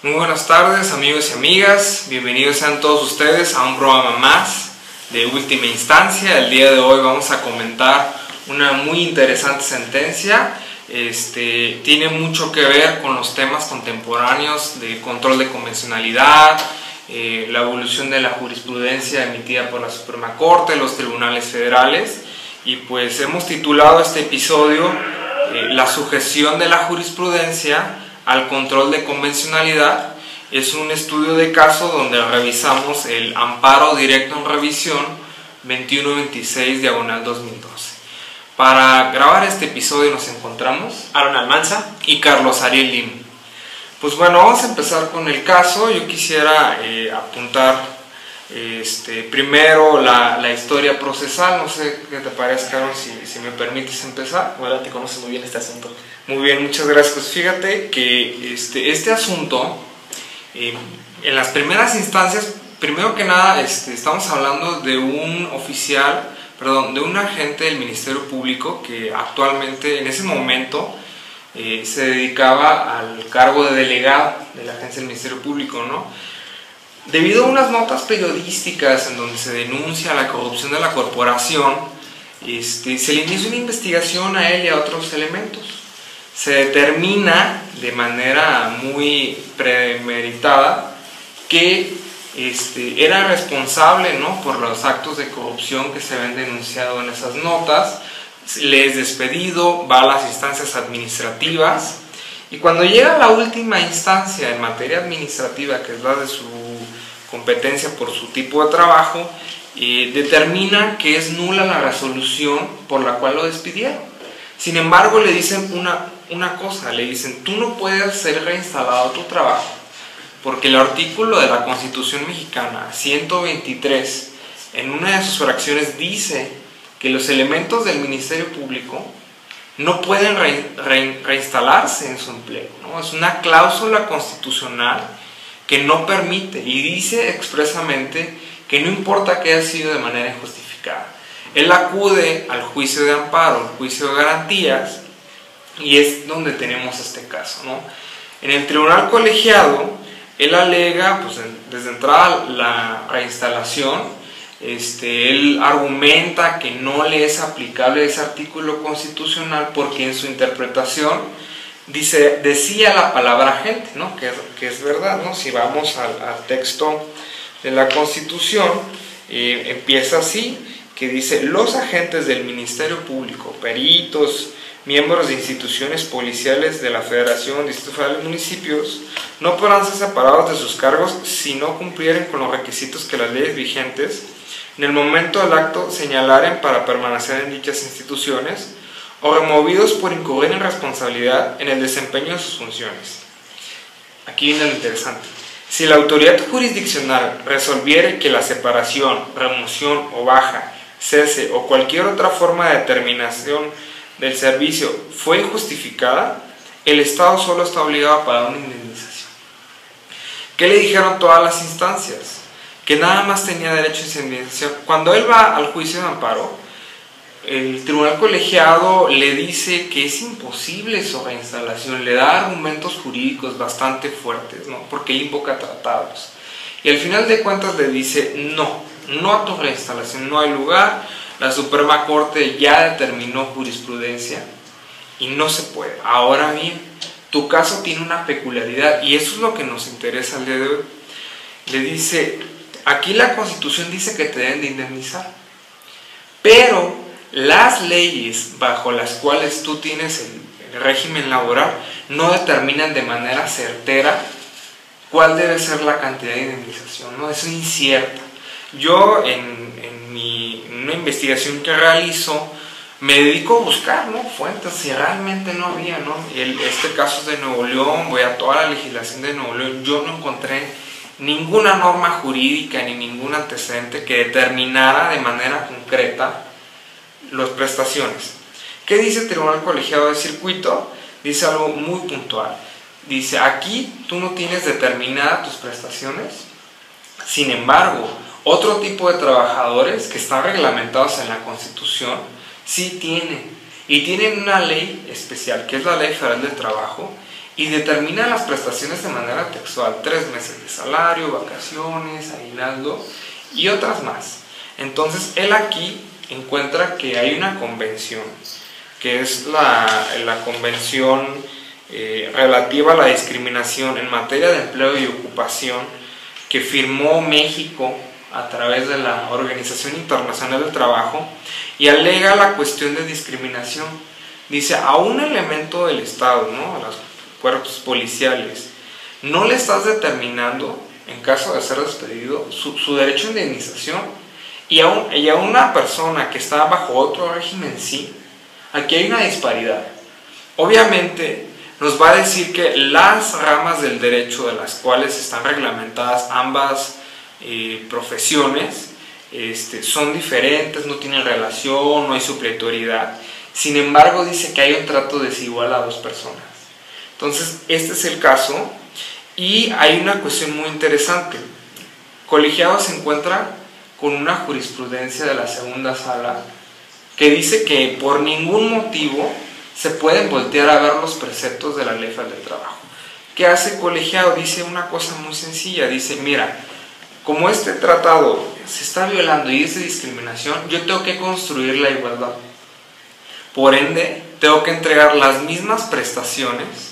Muy buenas tardes, amigos y amigas, bienvenidos sean todos ustedes a un programa más de Última Instancia. El día de hoy vamos a comentar una muy interesante sentencia. Tiene mucho que ver con los temas contemporáneos de control de convencionalidad, la evolución de la jurisprudencia emitida por la Suprema Corte, los tribunales federales, y pues hemos titulado este episodio La sujeción de la jurisprudencia al control de convencionalidad. Es un estudio de caso donde revisamos el amparo directo en revisión 2126/2012. Para grabar este episodio nos encontramos Aaron Almanza y Carlos Ariel Lim. Pues bueno, vamos a empezar con el caso. Yo quisiera apuntar primero la historia procesal. No sé qué te parece, Aaron, si me permites empezar. Bueno, te conoces muy bien este asunto. Muy bien, muchas gracias. Pues fíjate que este asunto, en las primeras instancias, primero que nada, estamos hablando de un agente del Ministerio Público que actualmente, en ese momento, se dedicaba al cargo de delegado de la agencia del Ministerio Público, ¿no? Debido a unas notas periodísticas en donde se denuncia la corrupción de la corporación, se le inicia una investigación a él y a otros elementos. Se determina de manera muy premeditada que era responsable, ¿no?, por los actos de corrupción que se ven denunciado en esas notas. Le es despedido, va a las instancias administrativas, y cuando llega a la última instancia en materia administrativa, que es la de su competencia por su tipo de trabajo, determina que es nula la resolución por la cual lo despidieron. Sin embargo, le dicen una cosa, le dicen: tú no puedes ser reinstalado a tu trabajo, porque el artículo de la Constitución mexicana 123, en una de sus fracciones, dice que los elementos del Ministerio Público no pueden reinstalarse en su empleo, ¿no? Es una cláusula constitucional que no permite, y dice expresamente que no importa que haya sido de manera injustificada. Él acude al juicio de amparo, al juicio de garantías, y es donde tenemos este caso, ¿no? En el tribunal colegiado, él alega, pues, desde entrada, la reinstalación. Él argumenta que no le es aplicable ese artículo constitucional porque en su interpretación decía la palabra agente, ¿no?, que es verdad, ¿no? Si vamos al texto de la Constitución, empieza así, que dice: los agentes del Ministerio Público, peritos, miembros de instituciones policiales de la Federación, Distrito Federal y municipios, no podrán ser separados de sus cargos si no cumplieren con los requisitos que las leyes vigentes en el momento del acto señalaren para permanecer en dichas instituciones, o removidos por incurrir en responsabilidad en el desempeño de sus funciones. Aquí viene lo interesante. Si la autoridad jurisdiccional resolviere que la separación, remoción o baja, cese o cualquier otra forma de determinación del servicio fue injustificada, el Estado solo está obligado a pagar una indemnización. ¿Qué le dijeron todas las instancias? Que nada más tenía derecho a esa indemnización. Cuando él va al juicio de amparo, el tribunal colegiado le dice que es imposible su reinstalación, le da argumentos jurídicos bastante fuertes, ¿no?, porque él invoca tratados, y al final de cuentas le dice: no a tu reinstalación, no hay lugar. La Suprema Corte ya determinó jurisprudencia y no se puede. Ahora bien, tu caso tiene una peculiaridad, y eso es lo que nos interesa el día de hoy. Le dice: aquí la Constitución dice que te deben de indemnizar, pero las leyes bajo las cuales tú tienes el régimen laboral no determinan de manera certera cuál debe ser la cantidad de indemnización, ¿no? Es incierta. Yo en una investigación que realizo me dedico a buscar, ¿no?, fuentes, si realmente no había, ¿no? Este caso es de Nuevo León, voy a toda la legislación de Nuevo León, yo no encontré ninguna norma jurídica ni ningún antecedente que determinara de manera concreta las prestaciones. ¿Qué dice el Tribunal Colegiado de Circuito? Dice algo muy puntual. Dice: aquí tú no tienes determinadas tus prestaciones, sin embargo, otro tipo de trabajadores que están reglamentados en la Constitución sí tienen, y tienen una ley especial, que es la Ley Federal del Trabajo, y determina las prestaciones de manera textual: 3 meses de salario, vacaciones, aguinaldo y otras más. Entonces él aquí encuentra que hay una convención, que es la convención relativa a la discriminación en materia de empleo y ocupación, que firmó México a través de la Organización Internacional del Trabajo, y alega la cuestión de discriminación. Dice: a un elemento del Estado, ¿no?, a los cuerpos policiales, no le estás determinando, en caso de ser despedido, su derecho a indemnización, y a una persona que está bajo otro régimen sí. Aquí hay una disparidad. Obviamente nos va a decir que las ramas del derecho de las cuales están reglamentadas ambas profesiones son diferentes, no tienen relación, no hay supletoriedad. Sin embargo, dice que hay un trato desigual a dos personas. Entonces, este es el caso, y hay una cuestión muy interesante. Colegiado se encuentra con una jurisprudencia de la segunda sala que dice que por ningún motivo se pueden voltear a ver los preceptos de la Ley Federal del Trabajo. ¿Qué hace Colegiado? Dice una cosa muy sencilla. Dice: mira, como este tratado se está violando y es de discriminación, yo tengo que construir la igualdad. Por ende, tengo que entregar las mismas prestaciones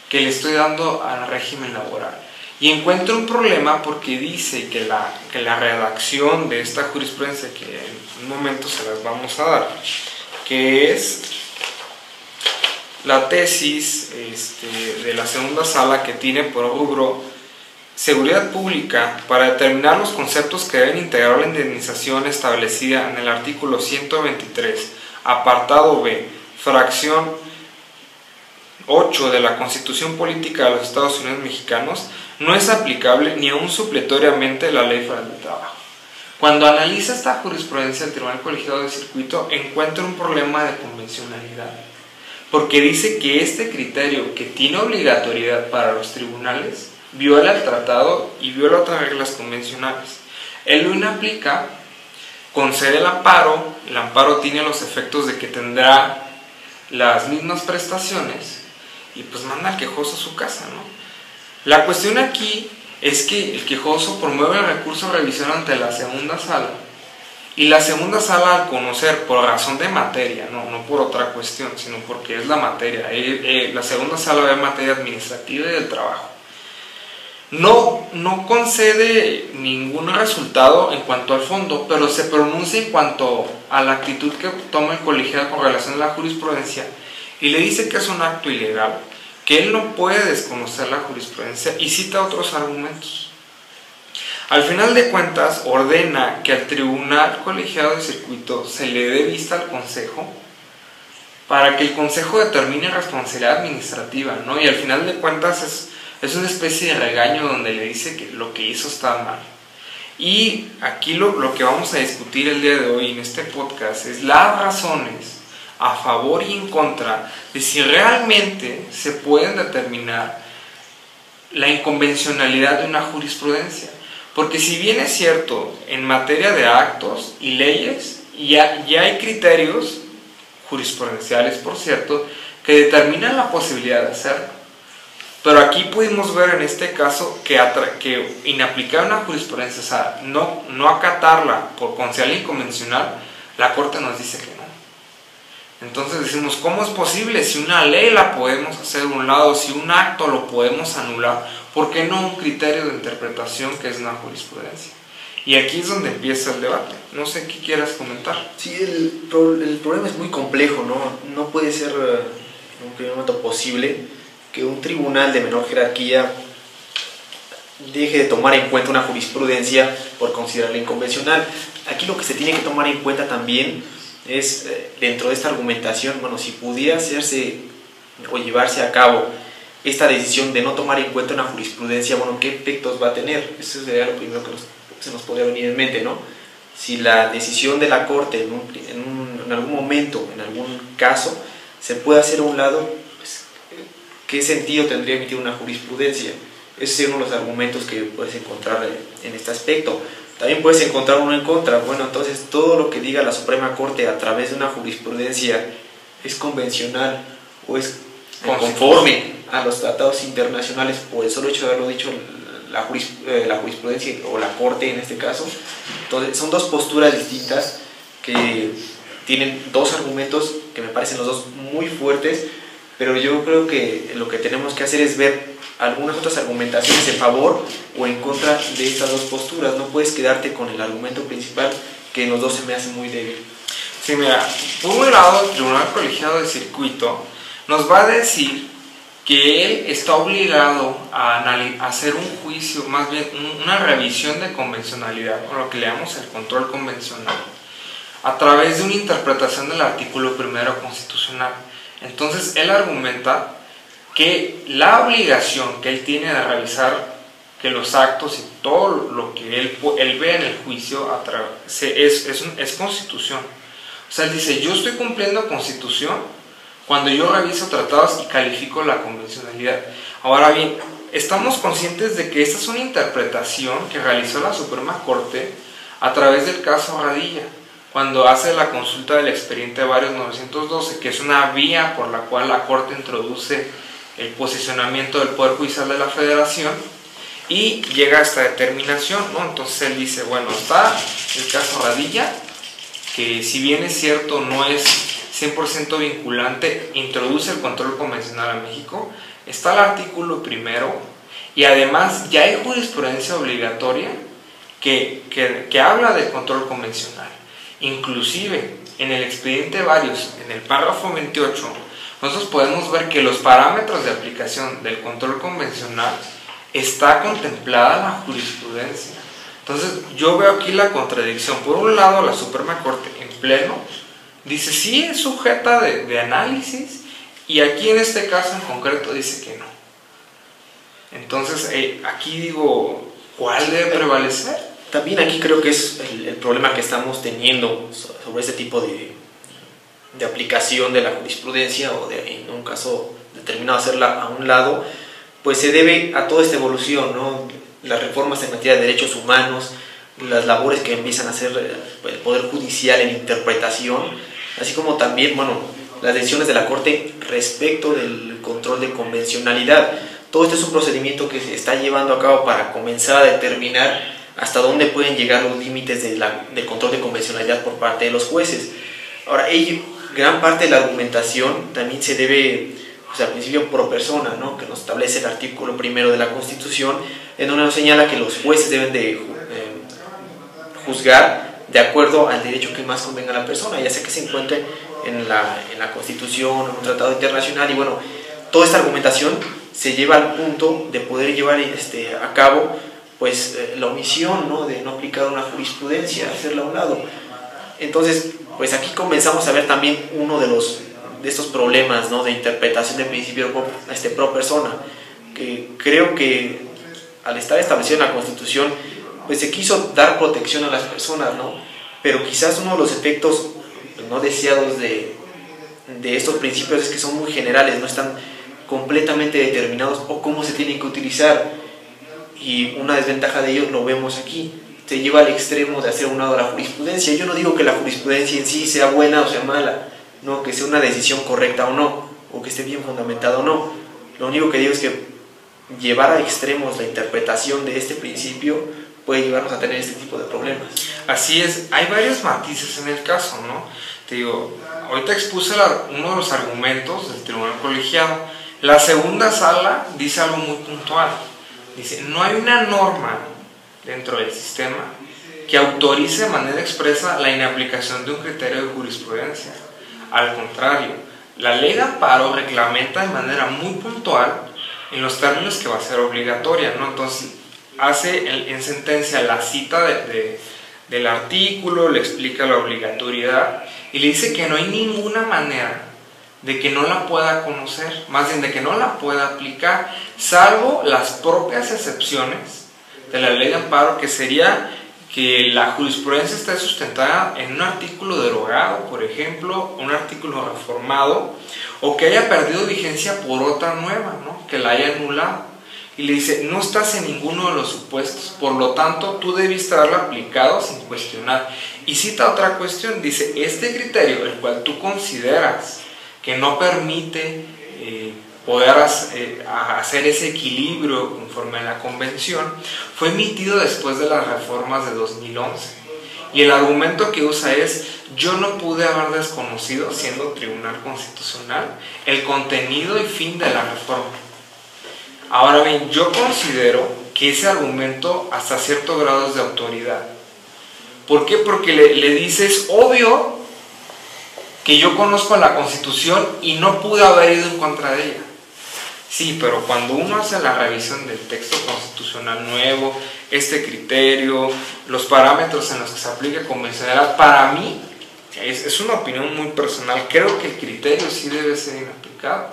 que le estoy dando al régimen laboral. Y encuentro un problema porque dice que la redacción de esta jurisprudencia, que en un momento se las vamos a dar, que es la tesis de la segunda sala, que tiene por rubro seguridad pública, para determinar los conceptos que deben integrar la indemnización establecida en el artículo 123, apartado B, fracción 8 de la Constitución Política de los Estados Unidos Mexicanos, no es aplicable ni aún supletoriamente la Ley Federal del Trabajo. Cuando analiza esta jurisprudencia el Tribunal Colegiado de Circuito, encuentra un problema de convencionalidad, porque dice que este criterio, que tiene obligatoriedad para los tribunales, viola el tratado y viola otras reglas convencionales. Él lo inaplica, concede el amparo tiene los efectos de que tendrá las mismas prestaciones, y pues manda al quejoso a su casa, ¿no? La cuestión aquí es que el quejoso promueve el recurso de revisión ante la segunda sala, y la segunda sala, al conocer, por razón de materia, no por otra cuestión, sino porque es la materia, la segunda sala ve materia administrativa y del trabajo, no concede ningún resultado en cuanto al fondo, pero se pronuncia en cuanto a la actitud que toma el colegiado con relación a la jurisprudencia, y le dice que es un acto ilegal, que él no puede desconocer la jurisprudencia, y cita otros argumentos. Al final de cuentas, ordena que al Tribunal Colegiado de Circuito se le dé vista al Consejo, para que el Consejo determine responsabilidad administrativa, ¿no? Y al final de cuentas es una especie de regaño donde le dice que lo que hizo está mal. Y aquí lo que vamos a discutir el día de hoy en este podcast es las razones a favor y en contra de si realmente se pueden determinar la inconvencionalidad de una jurisprudencia. Porque si bien es cierto, en materia de actos y leyes, ya hay criterios jurisprudenciales, por cierto, que determinan la posibilidad de hacerlo. Pero aquí pudimos ver en este caso que inaplicar una jurisprudencia, o sea, no acatarla por considerar inconvencional, la Corte nos dice que no. Entonces decimos, ¿cómo es posible? Si una ley la podemos hacer de un lado, si un acto lo podemos anular, ¿por qué no un criterio de interpretación que es una jurisprudencia? Y aquí es donde empieza el debate. No sé qué quieras comentar. Sí, el problema es muy complejo, ¿no? No puede ser en un primer momento posible que un tribunal de menor jerarquía deje de tomar en cuenta una jurisprudencia por considerarla inconvencional. Aquí lo que se tiene que tomar en cuenta también es, dentro de esta argumentación, bueno, si pudiera hacerse o llevarse a cabo esta decisión de no tomar en cuenta una jurisprudencia, bueno, ¿qué efectos va a tener? Eso sería lo primero que se nos podría venir en mente, ¿no? Si la decisión de la Corte en algún momento, en algún caso, se puede hacer a un lado, pues, ¿qué sentido tendría emitir una jurisprudencia? Ese es uno de los argumentos que puedes encontrar en este aspecto. También puedes encontrar uno en contra. Bueno, entonces todo lo que diga la Suprema Corte a través de una jurisprudencia es convencional o es conforme a los tratados internacionales por el solo hecho de haberlo dicho la jurisprudencia o la Corte en este caso. Entonces son dos posturas distintas que tienen dos argumentos que me parecen los dos muy fuertes, pero yo creo que lo que tenemos que hacer es ver algunas otras argumentaciones en favor o en contra de estas dos posturas. No puedes quedarte con el argumento principal, que en los dos se me hace muy débil. Sí, mira, por un lado, el Tribunal Colegiado de Circuito nos va a decir que él está obligado a hacer un juicio, más bien una revisión de convencionalidad, o lo que le llamamos el control convencional, a través de una interpretación del artículo primero constitucional. Entonces, él argumenta que la obligación que él tiene de revisar que los actos y todo lo que él ve en el juicio es constitución. O sea, él dice, yo estoy cumpliendo constitución cuando yo reviso tratados y califico la convencionalidad. Ahora bien, estamos conscientes de que esta es una interpretación que realizó la Suprema Corte a través del caso Radilla, cuando hace la consulta del expediente Varios 912, que es una vía por la cual la Corte introduce el posicionamiento del Poder Judicial de la Federación y llega a esta determinación, ¿no? Entonces él dice, bueno, está el caso Radilla, que si bien es cierto no es 100% vinculante, introduce el control convencional a México, está el artículo primero y además ya hay jurisprudencia obligatoria que habla del control convencional. Inclusive en el expediente Varios, en el párrafo 28, nosotros podemos ver que los parámetros de aplicación del control convencional está contemplada la jurisprudencia. Entonces yo veo aquí la contradicción. Por un lado, la Suprema Corte en pleno dice sí es sujeta de análisis, y aquí en este caso en concreto dice que no. Entonces aquí digo, ¿cuál debe prevalecer? También aquí creo que es el problema que estamos teniendo sobre este tipo de aplicación de la jurisprudencia, o de, en un caso determinado, hacerla a un lado, pues se debe a toda esta evolución, ¿no? Las reformas en materia de derechos humanos, las labores que empiezan a hacer el Poder Judicial en interpretación, así como también, bueno, las decisiones de la Corte respecto del control de convencionalidad. Todo esto es un procedimiento que se está llevando a cabo para comenzar a determinar hasta dónde pueden llegar los límites de control de convencionalidad por parte de los jueces. Ahora, gran parte de la argumentación también se debe, al principio pro persona, ¿no? Que nos establece el artículo primero de la Constitución, en donde nos señala que los jueces deben de juzgar de acuerdo al derecho que más convenga a la persona, ya sea que se encuentre en la Constitución, en un tratado internacional. Y bueno, toda esta argumentación se lleva al punto de poder llevar a cabo pues la omisión, ¿no? De no aplicar una jurisprudencia, hacerla a un lado. Entonces, pues aquí comenzamos a ver también uno de estos problemas, ¿no? De interpretación del principio pro persona, que creo que al estar establecido en la Constitución, pues se quiso dar protección a las personas, ¿no? Pero quizás uno de los efectos no deseados de estos principios es que son muy generales, no están completamente determinados o cómo se tienen que utilizar, y una desventaja de ello lo vemos aquí. Se lleva al extremo de hacer a un lado la jurisprudencia. Yo no digo que la jurisprudencia en sí sea buena o sea mala, no, que sea una decisión correcta o no, o que esté bien fundamentada o no. Lo único que digo es que llevar a extremos la interpretación de este principio puede llevarnos a tener este tipo de problemas. Así es, hay varios matices en el caso, ¿no? Te digo, ahorita expuse uno de los argumentos del Tribunal Colegiado. La segunda sala dice algo muy puntual. Dice, no hay una norma dentro del sistema que autorice de manera expresa la inaplicación de un criterio de jurisprudencia. Al contrario, la ley de amparo reglamenta de manera muy puntual en los términos que va a ser obligatoria, ¿no? Entonces hace en sentencia la cita del artículo, le explica la obligatoriedad y le dice que no hay ninguna manera de que no la pueda conocer, más bien de que no la pueda aplicar, salvo las propias excepciones de la ley de amparo, que sería que la jurisprudencia esté sustentada en un artículo derogado, por ejemplo, un artículo reformado, o que haya perdido vigencia por otra nueva, ¿no? Que la haya anulado. Y le dice, no estás en ninguno de los supuestos, por lo tanto tú debiste haberlo aplicado sin cuestionar. Y cita otra cuestión, dice, este criterio, el cual tú consideras que no permite poder hacer ese equilibrio conforme a la convención, fue emitido después de las reformas de 2011. Y el argumento que usa es: yo no pude haber desconocido, siendo tribunal constitucional, el contenido y fin de la reforma. Ahora bien, yo considero que ese argumento hasta cierto grado es de autoridad. ¿Por qué? Porque le dices: obvio que yo conozco la Constitución y no pude haber ido en contra de ella. Sí, pero cuando uno hace la revisión del texto constitucional nuevo, este criterio, los parámetros en los que se aplica convencionalidad, para mí, es una opinión muy personal, creo que el criterio sí debe ser inaplicado.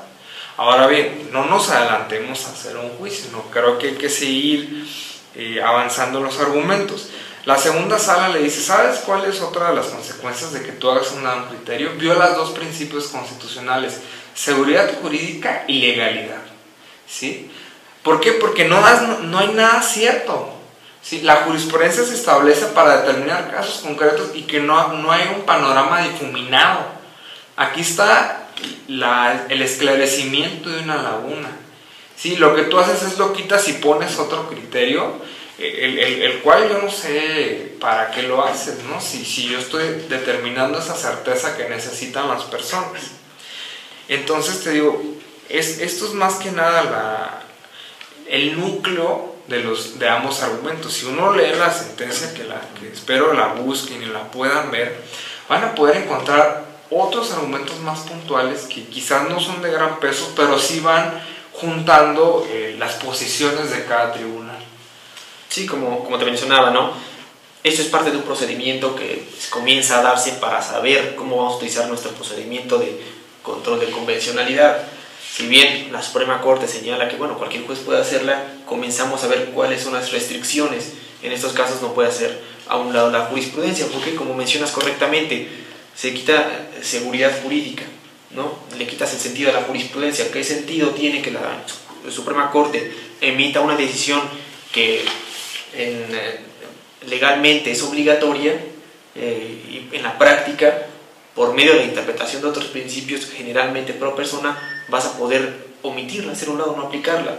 Ahora bien, no nos adelantemos a hacer un juicio, no, creo que hay que seguir avanzando los argumentos. La segunda sala le dice: ¿sabes cuál es otra de las consecuencias de que tú hagas un criterio? Violas dos principios constitucionales: seguridad jurídica y legalidad. ¿Sí? ¿Por qué? Porque no hay nada cierto. ¿Sí? La jurisprudencia se establece para determinar casos concretos y que no hay un panorama difuminado. Aquí está el esclarecimiento de una laguna. ¿Sí? Lo que tú haces es lo quitas y pones otro criterio, el cual yo no sé para qué lo haces, ¿no? Si yo estoy determinando esa certeza que necesitan las personas. Entonces te digo, esto es más que nada el núcleo de ambos argumentos. Si uno lee la sentencia, que espero la busquen y la puedan ver, van a poder encontrar otros argumentos más puntuales que quizás no son de gran peso, pero sí van juntando las posiciones de cada tribunal. Sí, como te mencionaba, ¿no? Esto es parte de un procedimiento que comienza a darse para saber cómo vamos a utilizar nuestro procedimiento de control de convencionalidad. Si bien la Suprema Corte señala que cualquier juez puede hacerla, comenzamos a ver cuáles son las restricciones. En estos casos no puede hacer a un lado la jurisprudencia, porque, como mencionas correctamente, se quita seguridad jurídica, ¿no? Le quitas el sentido a la jurisprudencia. ¿Qué sentido tiene que la Suprema Corte emita una decisión que legalmente es obligatoria y en la práctica, por medio de la interpretación de otros principios, generalmente pro persona, vas a poder omitirla, hacer un lado, no aplicarla,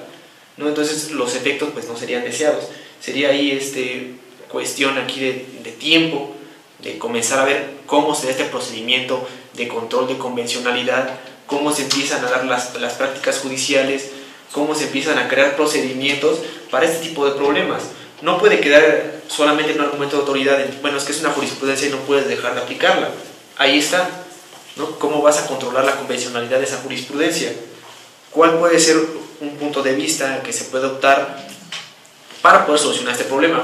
¿no? Entonces los efectos pues no serían deseados. Sería ahí cuestión aquí de tiempo, de comenzar a ver cómo se da este procedimiento de control de convencionalidad, cómo se empiezan a dar las prácticas judiciales, cómo se empiezan a crear procedimientos para este tipo de problemas. No puede quedar solamente en un argumento de autoridad, es que es una jurisprudencia y no puedes dejar de aplicarla. Ahí está, ¿no? ¿Cómo vas a controlar la convencionalidad de esa jurisprudencia? ¿Cuál puede ser un punto de vista que se puede optar para poder solucionar este problema?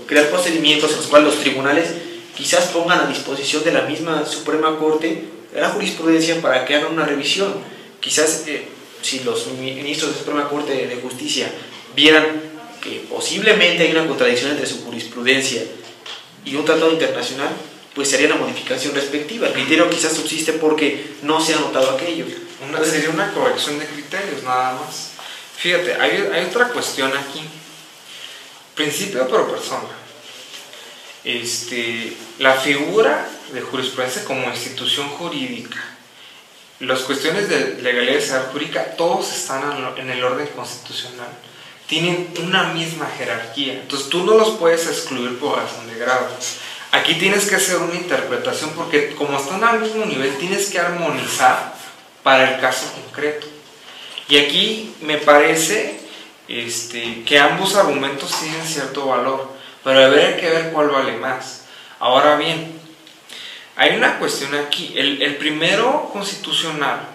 Crear procedimientos en los cuales los tribunales quizás pongan a disposición de la misma Suprema Corte la jurisprudencia para que hagan una revisión. Quizás si los ministros de Suprema Corte de Justicia vieran que posiblemente hay una contradicción entre su jurisprudencia y un tratado internacional, pues sería la modificación respectiva. El criterio quizás subsiste porque no se ha notado aquello. Sería una corrección de criterios, nada más. Fíjate, hay otra cuestión aquí. Principio pro persona. La figura de jurisprudencia como institución jurídica, las cuestiones de legalidad y seguridad jurídica, todos están en el orden constitucional. Tienen una misma jerarquía. Entonces tú no los puedes excluir por razón de grado. Aquí tienes que hacer una interpretación porque como están al mismo nivel, tienes que armonizar para el caso concreto. Y aquí me parece que ambos argumentos tienen cierto valor, pero habría que ver cuál vale más. Ahora bien, hay una cuestión aquí. El primero constitucional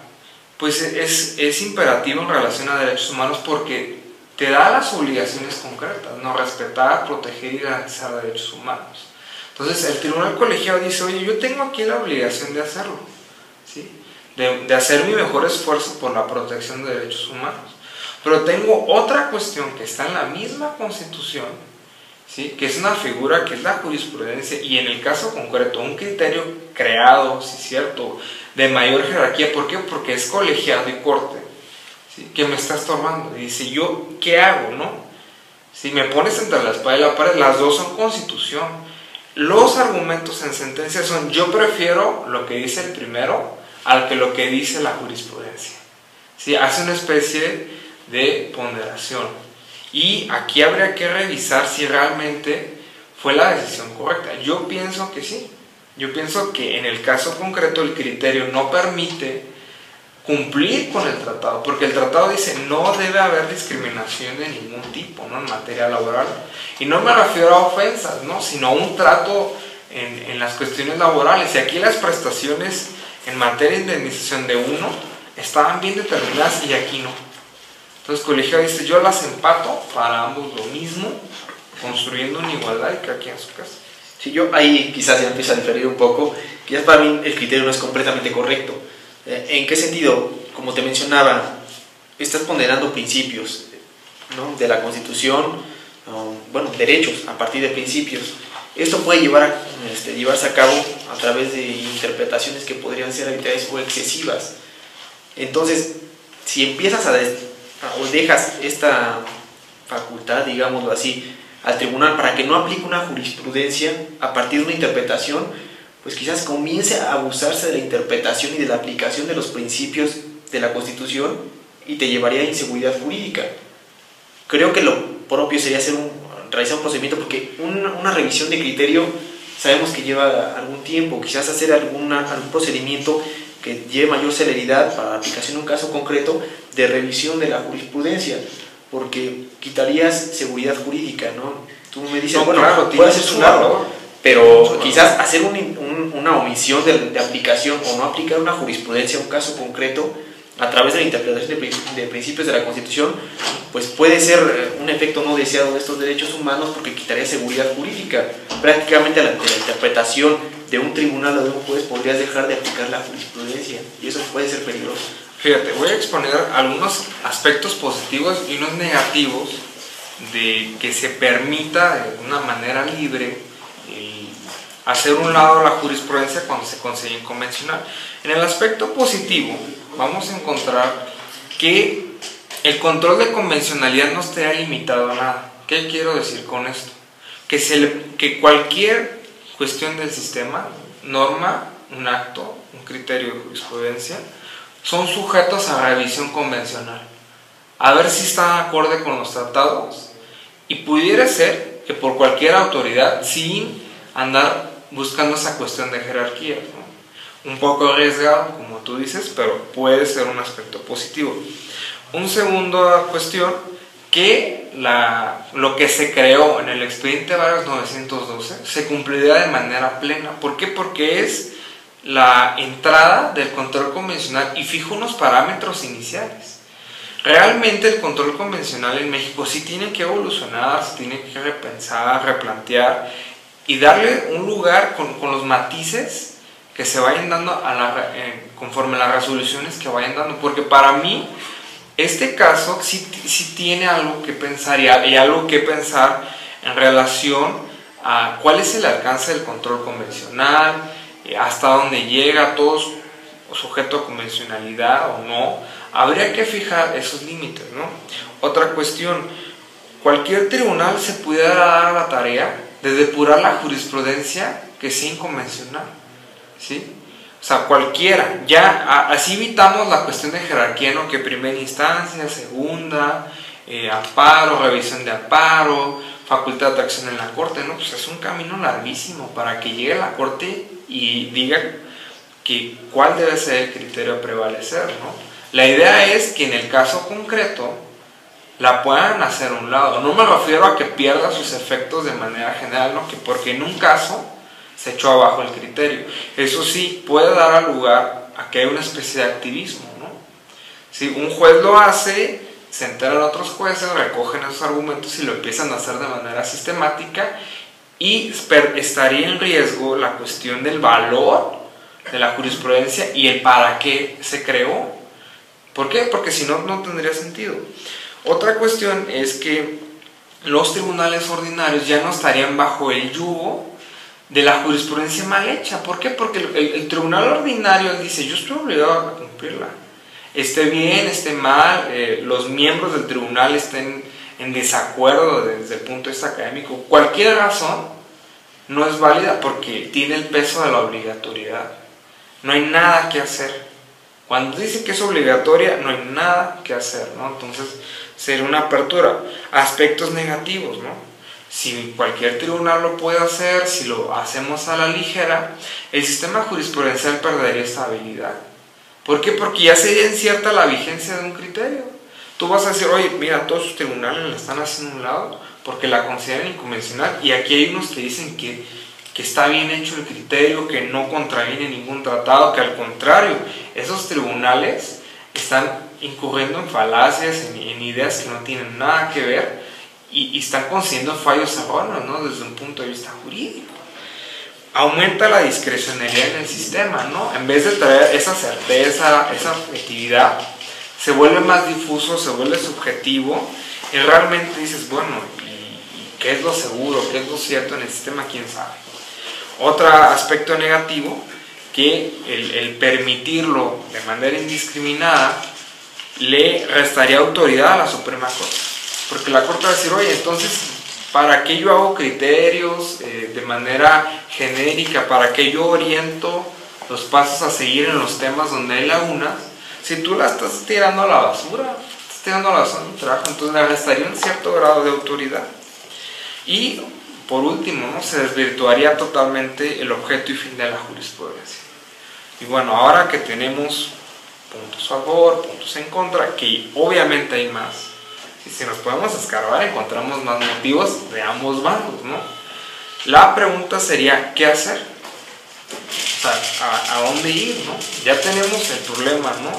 pues es imperativo en relación a derechos humanos porque te da las obligaciones concretas, no respetar, proteger y garantizar derechos humanos. Entonces el tribunal colegiado dice: oye, yo tengo aquí la obligación de hacerlo, ¿sí? de hacer mi mejor esfuerzo por la protección de derechos humanos, pero tengo otra cuestión que está en la misma Constitución, ¿sí? Que es una figura que es la jurisprudencia y en el caso concreto un criterio creado, sí es cierto, de mayor jerarquía. ¿Por qué? Porque es colegiado y corte, ¿sí? Que me está estorbando y dice: yo ¿qué hago? ¿No? Si me pones entre la espada y la pared, las dos son Constitución. Los argumentos en sentencia son: yo prefiero lo que dice el primero al que lo que dice la jurisprudencia, ¿sí? Hace una especie de ponderación. Y aquí habría que revisar si realmente fue la decisión correcta. Yo pienso que sí. Yo pienso que en el caso concreto el criterio no permite cumplir con el tratado, porque el tratado dice no debe haber discriminación de ningún tipo, ¿no? En materia laboral. Y no me refiero a ofensas, ¿no? Sino a un trato en las cuestiones laborales. Y aquí las prestaciones en materia de indemnización de uno estaban bien determinadas y aquí no. Entonces el colegiado dice, yo las empato para ambos lo mismo, construyendo una igualdad y cada quien en su casa. Sí, yo ahí quizás ya empiezo a diferir un poco. Quizás para mí el criterio no es completamente correcto. ¿En qué sentido? Como te mencionaba, estás ponderando principios, ¿no? De la Constitución, bueno, derechos a partir de principios. Esto puede llevarse a cabo a través de interpretaciones que podrían ser arbitrarias o excesivas. Entonces, si empiezas o dejas esta facultad, digámoslo así, al tribunal para que no aplique una jurisprudencia a partir de una interpretación, pues quizás comience a abusarse de la interpretación y de la aplicación de los principios de la Constitución y te llevaría a inseguridad jurídica. Creo que lo propio sería realizar un procedimiento, porque una revisión de criterio sabemos que lleva algún tiempo, quizás hacer algún procedimiento que lleve mayor celeridad para la aplicación de un caso concreto de revisión de la jurisprudencia, porque quitarías seguridad jurídica, ¿no? Tú me dices, no, bueno, claro, puede ser un error, pero quizás hacer una omisión de aplicación o no aplicar una jurisprudencia a un caso concreto a través de la interpretación de principios de la Constitución, pues puede ser un efecto no deseado de estos derechos humanos, porque quitaría seguridad jurídica. Prácticamente ante la interpretación de un tribunal o de un juez podrías dejar de aplicar la jurisprudencia, y eso puede ser peligroso. Fíjate, voy a exponer algunos aspectos positivos y unos negativos de que se permita de una manera libre hacer un lado la jurisprudencia cuando se consigue inconvencional. En el aspecto positivo vamos a encontrar que el control de convencionalidad no esté limitado a nada. ¿Qué quiero decir con esto? Que cualquier cuestión del sistema, norma, un acto, un criterio de jurisprudencia, son sujetos a revisión convencional, a ver si están acorde con los tratados, y pudiera ser que por cualquier autoridad, sin andar buscando esa cuestión de jerarquía, ¿no? Un poco arriesgado, como tú dices, pero puede ser un aspecto positivo. Una segunda cuestión, que lo que se creó en el expediente Vargas 912 se cumplirá de manera plena. ¿Por qué? Porque es la entrada del control convencional y fijo unos parámetros iniciales. Realmente el control convencional en México sí tiene que evolucionar, se tiene que repensar, replantear y darle un lugar con los matices que se vayan dando conforme a las resoluciones que vayan dando, porque para mí este caso sí tiene algo que pensar y algo que pensar en relación a cuál es el alcance del control convencional, hasta dónde llega, todos sujeto a convencionalidad o no. Habría que fijar esos límites, ¿no? Otra cuestión, cualquier tribunal se pudiera dar la tarea de depurar la jurisprudencia que sea inconvencional, ¿sí? O sea, cualquiera, ya así evitamos la cuestión de jerarquía, ¿no? Que primera instancia, segunda, amparo, revisión de amparo, facultad de acción en la corte, ¿no? Pues es un camino larguísimo para que llegue a la corte y diga cuál debe ser el criterio a prevalecer, ¿no? La idea es que en el caso concreto la puedan hacer a un lado. No me refiero a que pierda sus efectos de manera general, ¿no? Porque en un caso se echó abajo el criterio. Eso sí, puede dar lugar a que haya una especie de activismo, ¿no? Si un juez lo hace, se enteran otros jueces, recogen esos argumentos y lo empiezan a hacer de manera sistemática, y estaría en riesgo la cuestión del valor de la jurisprudencia y el para qué se creó. ¿Por qué? Porque si no, no tendría sentido. Otra cuestión es que los tribunales ordinarios ya no estarían bajo el yugo de la jurisprudencia mal hecha. ¿Por qué? Porque el tribunal ordinario dice, yo estoy obligado a cumplirla. Esté bien, esté mal, los miembros del tribunal estén en desacuerdo desde el punto de vista académico. Cualquier razón no es válida porque tiene el peso de la obligatoriedad. No hay nada que hacer. Cuando dice que es obligatoria, no hay nada que hacer, ¿no? Entonces, sería una apertura. Aspectos negativos, ¿no? Si cualquier tribunal lo puede hacer, si lo hacemos a la ligera, el sistema jurisprudencial perdería estabilidad. ¿Por qué? Porque ya sería incierta la vigencia de un criterio. Tú vas a decir, oye, mira, todos sus tribunales la están haciendo a un lado porque la consideran inconvencional, y aquí hay unos que dicen que está bien hecho el criterio, que no contraviene ningún tratado, que al contrario, esos tribunales están incurriendo en falacias, en ideas que no tienen nada que ver, y están consiguiendo fallos erróneos, ¿no? Desde un punto de vista jurídico. Aumenta la discrecionalidad en el sistema, ¿no? En vez de traer esa certeza, esa objetividad, se vuelve más difuso, se vuelve subjetivo, y realmente dices, bueno, ¿y qué es lo seguro? ¿Qué es lo cierto en el sistema? ¿Quién sabe? Otro aspecto negativo, que el permitirlo de manera indiscriminada le restaría autoridad a la Suprema Corte. Porque la Corte va a decir, oye, entonces, ¿para qué yo hago criterios de manera genérica? ¿Para qué yo oriento los pasos a seguir en los temas donde hay lagunas? Si tú la estás tirando a la basura, estás tirando a la basura de trabajo, entonces le restaría un cierto grado de autoridad. Y por último, ¿no? Se desvirtuaría totalmente el objeto y fin de la jurisprudencia. Y bueno, ahora que tenemos puntos a favor, puntos en contra, que obviamente hay más, y si nos podemos escarbar encontramos más motivos de ambos bandos, ¿no? La pregunta sería, ¿qué hacer? O sea, ¿a dónde ir, no? Ya tenemos el problema, ¿no?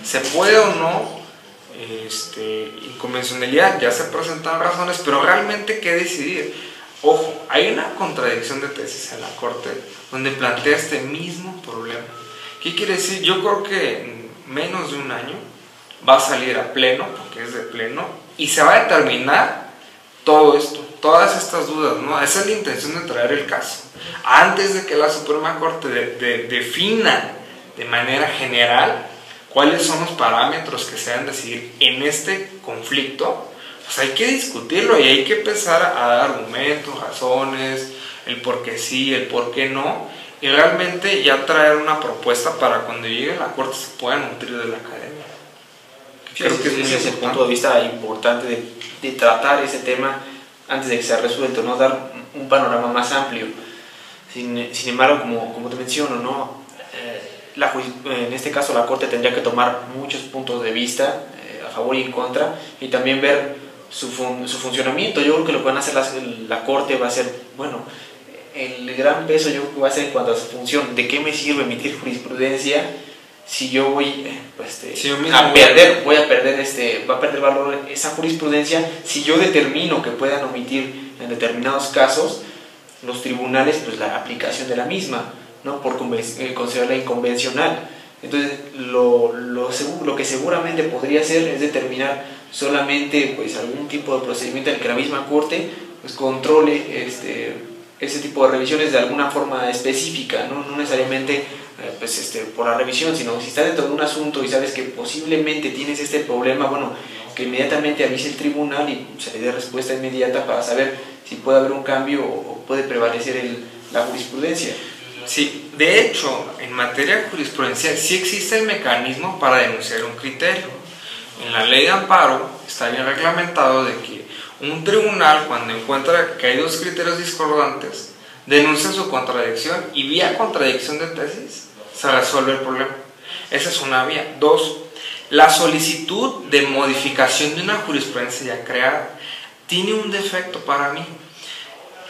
¿Se puede o no? Inconvencionalidad, ya se presentan razones, pero realmente ¿qué decidir? Ojo, hay una contradicción de tesis en la Corte donde plantea este mismo problema. ¿Qué quiere decir? Yo creo que en menos de un año va a salir a pleno, porque es de pleno, y se va a determinar todo esto, todas estas dudas, ¿no? Esa es la intención de traer el caso. Antes de que la Suprema Corte defina de manera general cuáles son los parámetros que se deben de seguir en este conflicto, pues hay que discutirlo y hay que empezar a dar argumentos, razones, el por qué sí, el por qué no, y realmente ya traer una propuesta para cuando llegue a la Corte se pueda nutrir de la academia. Sí, creo que ese es el punto de vista importante de tratar ese tema antes de que sea resuelto, ¿no? Dar un panorama más amplio. Sin embargo, como te menciono, ¿no? En este caso la Corte tendría que tomar muchos puntos de vista a favor y en contra, y también ver su funcionamiento. Yo creo que lo que van a hacer la Corte va a ser, bueno, el gran peso yo creo que va a ser en cuanto a su función. ¿De qué me sirve emitir jurisprudencia si yo voy va a perder valor esa jurisprudencia si yo determino que puedan omitir en determinados casos los tribunales pues la aplicación de la misma, ¿no? Por considerarla inconvencional? Entonces lo que seguramente podría hacer es determinar solamente pues algún tipo de procedimiento en el que la misma Corte pues controle ese tipo de revisiones de alguna forma específica, no necesariamente por la revisión, sino si estás dentro de un asunto y sabes que posiblemente tienes este problema, bueno, que inmediatamente avise el tribunal y se le dé respuesta inmediata para saber si puede haber un cambio o puede prevalecer la jurisprudencia. Sí, de hecho, en materia jurisprudencial sí existe el mecanismo para denunciar un criterio. En la ley de amparo está bien reglamentado de que un tribunal, cuando encuentra que hay dos criterios discordantes, denuncia su contradicción y vía contradicción de tesis se resuelve el problema. Esa es una vía. Dos, la solicitud de modificación de una jurisprudencia ya creada tiene un defecto para mí.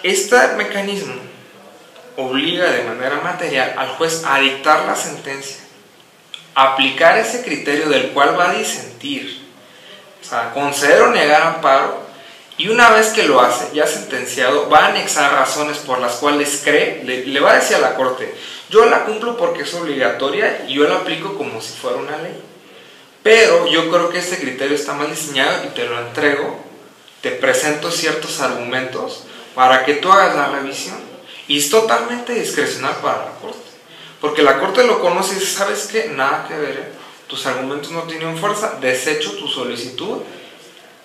Este mecanismo obliga de manera material al juez a dictar la sentencia, a aplicar ese criterio del cual va a disentir, o sea, conceder o negar amparo, y una vez que lo hace, ya sentenciado, va a anexar razones por las cuales cree, le va a decir a la Corte, yo la cumplo porque es obligatoria y yo la aplico como si fuera una ley, pero yo creo que este criterio está mal diseñado y te lo entrego, te presento ciertos argumentos para que tú hagas la revisión. Y es totalmente discrecional para la Corte, porque la Corte lo conoce y dice, ¿sabes qué? Nada que ver, tus argumentos no tienen fuerza, desecho tu solicitud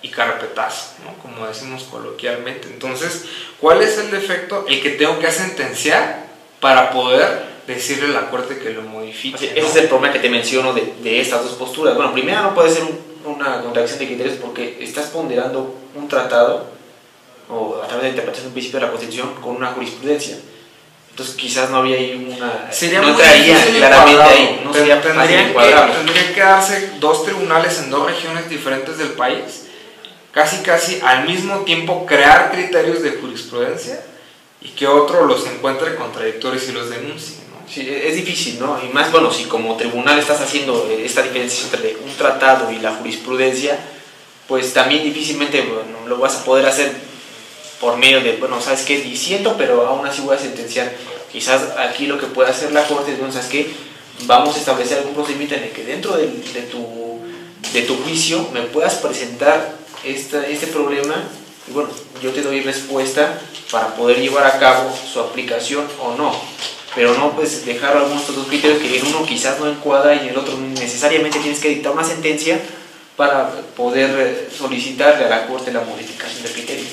y carpetazo, ¿no? Como decimos coloquialmente. Entonces, ¿cuál es el defecto? El que tengo que sentenciar para poder decirle a la Corte que lo modifique. Ese es el problema que te menciono de estas dos posturas. Bueno, primero no puede ser una contradicción de criterios porque estás ponderando un tratado o a través de la interpretación de un principio de la Constitución con una jurisprudencia. Entonces quizás no había ahí sería no muy entraría claramente ahí, no sería tendrían que darse dos tribunales en dos regiones diferentes del país, casi al mismo tiempo crear criterios de jurisprudencia y que otro los encuentre contradictorios y los denuncie, ¿no? Sí, es difícil, ¿no? Y más, bueno, si como tribunal estás haciendo esta diferencia entre un tratado y la jurisprudencia, pues también difícilmente, bueno, lo vas a poder hacer por medio de, bueno, ¿sabes qué? Diciendo, pero aún así voy a sentenciar. Quizás aquí lo que puede hacer la Corte es, bueno, ¿sabes qué? Vamos a establecer algún procedimiento en el que dentro de tu juicio me puedas presentar este problema y, bueno, yo te doy respuesta para poder llevar a cabo su aplicación o no. Pero no pues dejar algunos de estos dos criterios que en uno quizás no encuadra y en el otro necesariamente tienes que dictar una sentencia para poder solicitarle a la Corte la modificación del criterio.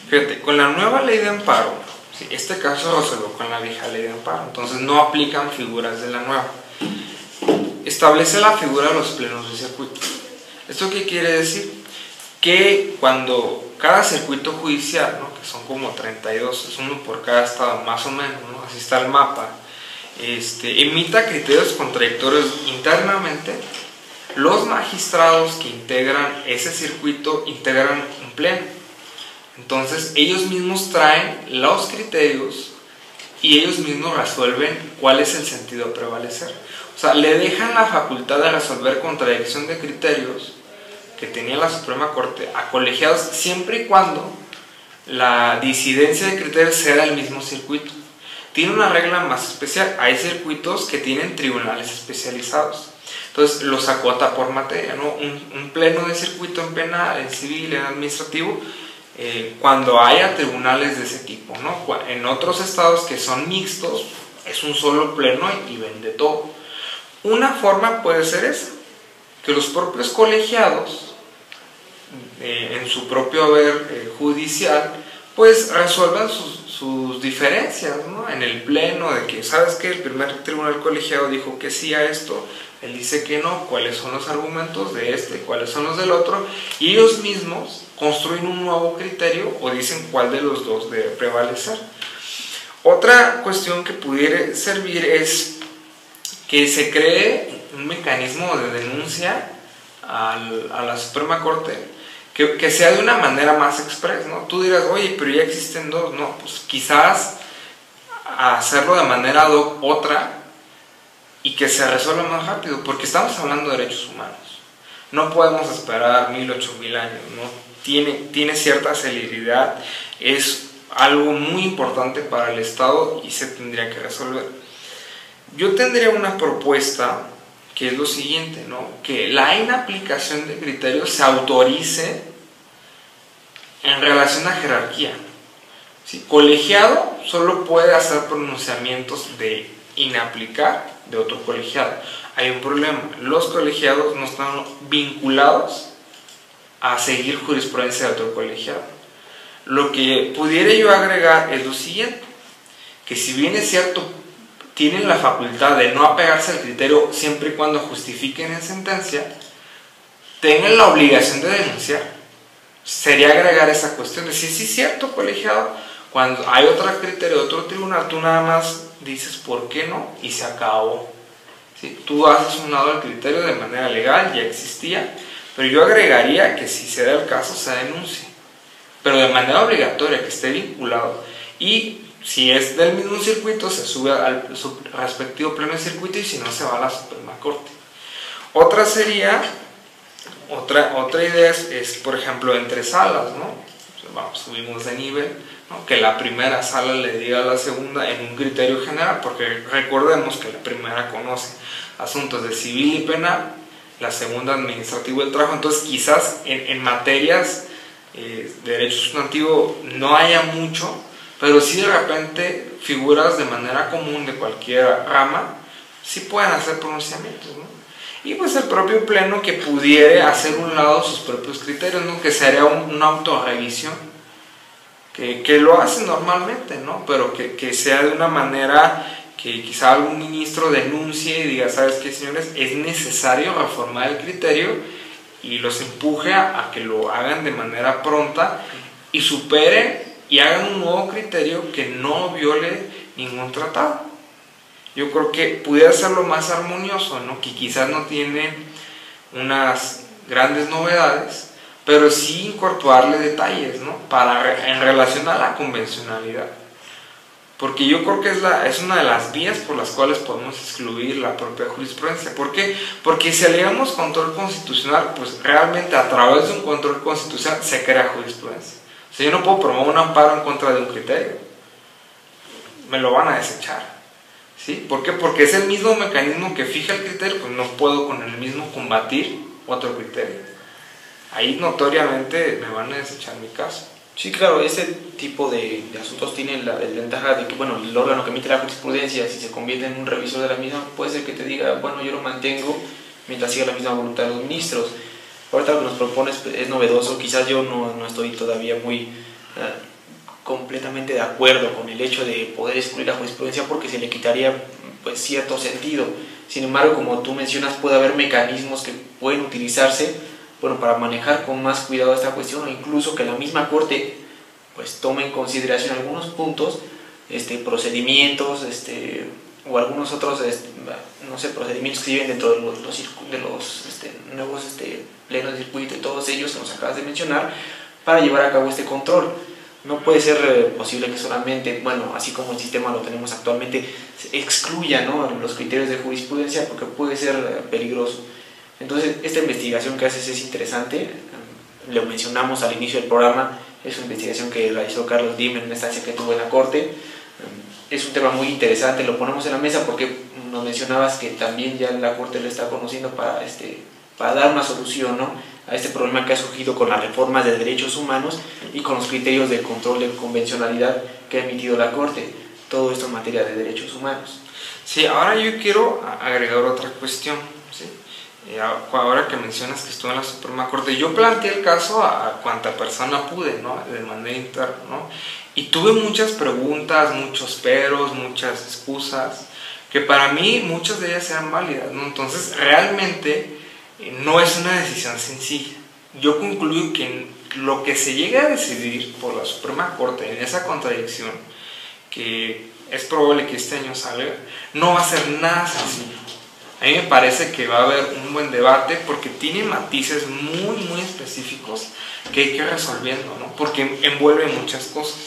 Fíjate, con la nueva ley de amparo, ¿sí? Este caso se resolvió con la vieja ley de amparo, entonces no aplican figuras de la nueva. Establece la figura de los plenos de circuito. ¿Esto qué quiere decir? Que cuando cada circuito judicial, ¿no? Que son como 32, es uno por cada estado más o menos, ¿no? Así está el mapa, emita criterios contradictorios internamente, los magistrados que integran ese circuito integran un pleno. Entonces ellos mismos traen los criterios y ellos mismos resuelven cuál es el sentido a prevalecer. O sea, le dejan la facultad de resolver contradicción de criterios que tenía la Suprema Corte a colegiados siempre y cuando la disidencia de criterios sea del mismo circuito. Tiene una regla más especial. Hay circuitos que tienen tribunales especializados. Entonces los acota por materia, ¿no? Un pleno de circuito en penal, en civil, en administrativo, cuando haya tribunales de ese tipo, ¿no? En otros estados que son mixtos, es un solo pleno y vende todo. Una forma puede ser esa, que los propios colegiados, en su propio haber judicial, pues resuelvan sus diferencias, ¿no? En el pleno de que, ¿sabes qué? El primer tribunal colegiado dijo que sí a esto, él dice que no, cuáles son los argumentos de cuáles son los del otro, y ellos mismos construyen un nuevo criterio o dicen cuál de los dos debe prevalecer. Otra cuestión que pudiera servir es que se cree un mecanismo de denuncia a la Suprema Corte que sea de una manera más express, ¿no? Tú dirás, oye, pero ya existen dos. No, pues quizás hacerlo de manera ad hoc otra y que se resuelva más rápido, porque estamos hablando de derechos humanos. No podemos esperar 1000, 8000 años, ¿no? Tiene cierta celeridad, es algo muy importante para el Estado y se tendría que resolver. Yo tendría una propuesta que es lo siguiente, ¿no? Que la inaplicación de criterios se autorice en relación a jerarquía. ¿Sí? Colegiado solo puede hacer pronunciamientos de inaplicar de otro colegiado. Hay un problema, los colegiados no están vinculados a seguir jurisprudencia de otro colegiado. Lo que pudiera yo agregar es lo siguiente, que si bien es cierto, tienen la facultad de no apegarse al criterio siempre y cuando justifiquen en sentencia, tengan la obligación de denunciar. Sería agregar esa cuestión de si sí es cierto, colegiado, cuando hay otro criterio de otro tribunal, tú nada más dices por qué no y se acabó. ¿Sí? Tú haces un lado del criterio de manera legal, ya existía, pero yo agregaría que si se da el caso se denuncie, pero de manera obligatoria, que esté vinculado, y si es del mismo circuito se sube al respectivo pleno de circuito y si no se va a la Suprema Corte. Otra idea es por ejemplo entre salas, ¿no? Vamos, subimos de nivel, ¿no? Que la primera sala le diga a la segunda en un criterio general, porque recordemos que la primera conoce asuntos de civil y penal, la segunda administrativo del trabajo. Entonces quizás en materias de derecho sustantivo no haya mucho, pero sí de repente figuras de manera común de cualquier rama sí pueden hacer pronunciamientos, ¿no? Y pues el propio pleno que pudiera hacer un lado sus propios criterios, ¿no? Que sería una autorrevisión, que lo hace normalmente, ¿no? Pero que sea de una manera que quizá algún ministro denuncie y diga, ¿sabes qué, señores? Es necesario reformar el criterio, y los empuje a que lo hagan de manera pronta y superen y hagan un nuevo criterio que no viole ningún tratado. Yo creo que pudiera ser lo más armonioso, ¿no? Que quizás no tiene unas grandes novedades, pero sí incorporarle detalles, ¿no? En relación a la convencionalidad. Porque yo creo que es una de las vías por las cuales podemos excluir la propia jurisprudencia. ¿Por qué? Porque si alegamos control constitucional, pues realmente a través de un control constitucional se crea jurisprudencia. O sea, yo no puedo promover un amparo en contra de un criterio. Me lo van a desechar. ¿Sí? ¿Por qué? Porque es el mismo mecanismo que fija el criterio, pues no puedo con el mismo combatir otro criterio. Ahí notoriamente me van a desechar mi caso. Sí, claro, ese tipo de asuntos tienen la desventaja de que, bueno, el órgano que emite la jurisprudencia, si se convierte en un revisor de la misma, puede ser que te diga, bueno, yo lo mantengo mientras siga la misma voluntad de los ministros. Ahorita lo que nos propones es novedoso, quizás yo no estoy todavía muy completamente de acuerdo con el hecho de poder excluir la jurisprudencia, porque se le quitaría pues cierto sentido. Sin embargo, como tú mencionas, puede haber mecanismos que pueden utilizarse, bueno, para manejar con más cuidado esta cuestión, o incluso que la misma Corte pues tome en consideración algunos puntos, procedimientos, o algunos otros, no sé, procedimientos que se lleven dentro de los nuevos plenos de circuito y todos ellos que nos acabas de mencionar, para llevar a cabo este control. No puede ser posible que solamente, bueno, así como el sistema lo tenemos actualmente, se excluya, ¿no?, los criterios de jurisprudencia, porque puede ser peligroso. Entonces, esta investigación que haces es interesante, lo mencionamos al inicio del programa, es una investigación que realizó Carlos Dim en una estancia que tuvo en la Corte. Es un tema muy interesante, lo ponemos en la mesa porque nos mencionabas que también ya la Corte lo está conociendo para dar una solución, ¿no?, a este problema que ha surgido con las reformas de derechos humanos y con los criterios de control de convencionalidad que ha emitido la Corte. Todo esto en materia de derechos humanos. Sí, ahora yo quiero agregar otra cuestión, ¿sí? Ahora que mencionas que estuve en la Suprema Corte, yo planteé el caso a cuanta persona pude, ¿no?, de manera interna, ¿no? Y tuve muchas preguntas, muchos peros, muchas excusas, que para mí muchas de ellas eran válidas, ¿no? Entonces realmente no es una decisión sencilla. Yo concluyo que lo que se llegue a decidir por la Suprema Corte en esa contradicción, que es probable que este año salga, no va a ser nada sencillo. A mí me parece que va a haber un buen debate porque tiene matices muy, muy específicos que hay que ir resolviendo, ¿no? Porque envuelve muchas cosas.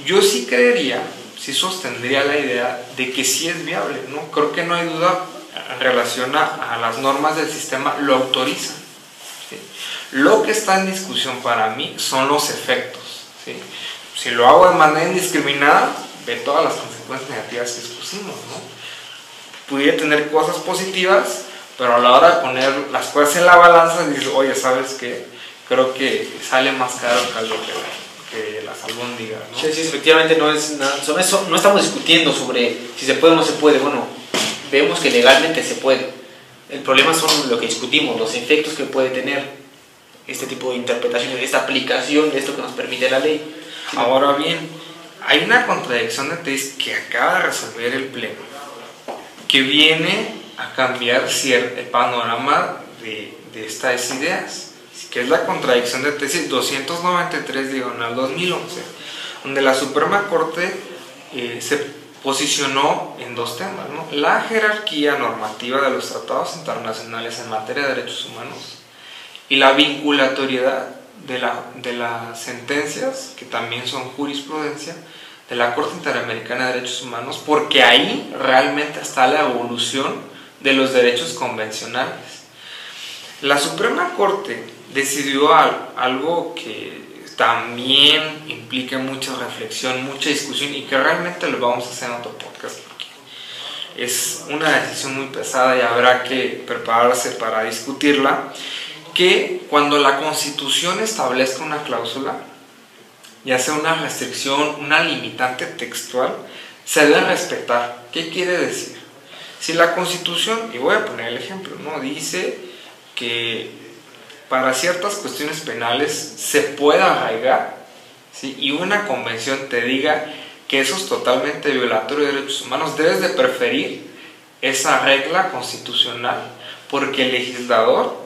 Yo sí creería, sí sostendría la idea de que sí es viable, ¿no? Creo que no hay duda en relación a las normas del sistema, lo autorizan, ¿sí? Lo que está en discusión para mí son los efectos, ¿sí? Si lo hago de manera indiscriminada, ve todas las consecuencias negativas que expusimos, ¿no? Pudiera tener cosas positivas, pero a la hora de poner las cosas en la balanza dices, oye, ¿sabes qué? Creo que sale más caro el caldo que las albóndigas, ¿no? Sí, efectivamente no es nada, sobre eso no estamos discutiendo sobre si se puede o no se puede. Bueno, vemos que legalmente se puede. El problema son lo que discutimos, los efectos que puede tener este tipo de interpretación, esta aplicación de esto que nos permite la ley. Ahora bien, hay una contradicción de tesis que acaba de resolver el Pleno, que viene a cambiar el panorama de estas ideas, que es la contradicción de tesis 293/2011, donde la Suprema Corte se posicionó en dos temas, ¿no? La jerarquía normativa de los tratados internacionales en materia de derechos humanos y la vinculatoriedad de las sentencias, que también son jurisprudencia, de la Corte Interamericana de Derechos Humanos, porque ahí realmente está la evolución de los derechos convencionales. La Suprema Corte decidió algo que también implica mucha reflexión, mucha discusión, y que realmente lo vamos a hacer en otro podcast porque es una decisión muy pesada y habrá que prepararse para discutirla, que cuando la Constitución establezca una cláusula, ya sea una restricción, una limitante textual, se debe respetar. ¿Qué quiere decir? Si la Constitución, y voy a poner el ejemplo, ¿no?, dice que para ciertas cuestiones penales se pueda arraigar, ¿sí?, y una convención te diga que eso es totalmente violatorio de derechos humanos, debes de preferir esa regla constitucional, porque el legislador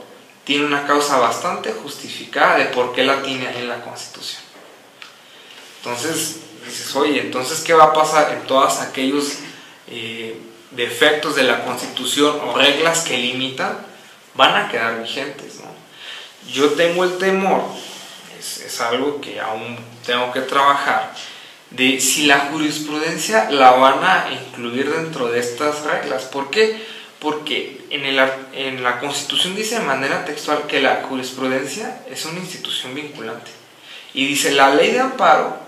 tiene una causa bastante justificada de por qué la tiene en la Constitución. Entonces dices, oye, entonces ¿qué va a pasar en todos aquellos defectos de la Constitución o reglas que limitan? Van a quedar vigentes, ¿no? Yo tengo el temor, es algo que aún tengo que trabajar, de si la jurisprudencia la van a incluir dentro de estas reglas. ¿Por qué? Porque en la Constitución dice de manera textual que la jurisprudencia es una institución vinculante. Y dice, la ley de amparo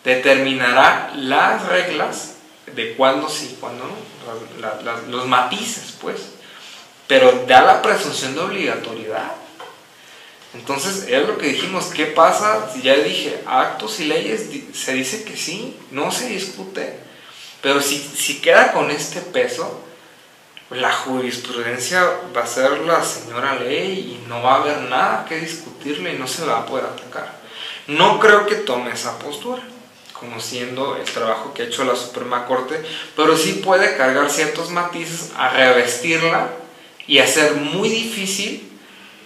determinará las reglas de cuándo sí y cuándo no, los matices, pues, pero da la presunción de obligatoriedad. Entonces, es lo que dijimos, ¿qué pasa? Ya dije, actos y leyes se dice que sí, no se discute, pero si queda con este peso, la jurisprudencia va a ser la señora ley y no va a haber nada que discutirle y no se la va a poder atacar. No creo que tome esa postura, conociendo el trabajo que ha hecho la Suprema Corte, pero sí puede cargar ciertos matices a revestirla y hacer muy difícil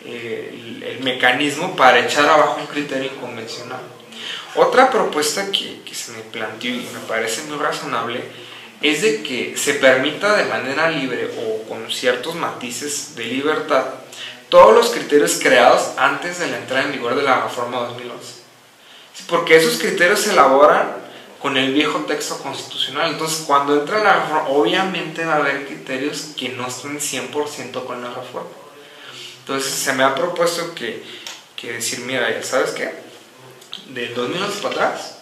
el mecanismo para echar abajo un criterio inconvencional. Otra propuesta que se me planteó y me parece muy razonable es de que se permita de manera libre o con ciertos matices de libertad todos los criterios creados antes de la entrada en vigor de la reforma 2011, porque esos criterios se elaboran con el viejo texto constitucional. Entonces, cuando entra la reforma, obviamente va a haber criterios que no estén 100% con la reforma. Entonces se me ha propuesto que decir, mira, ya sabes qué, del 2011 para atrás,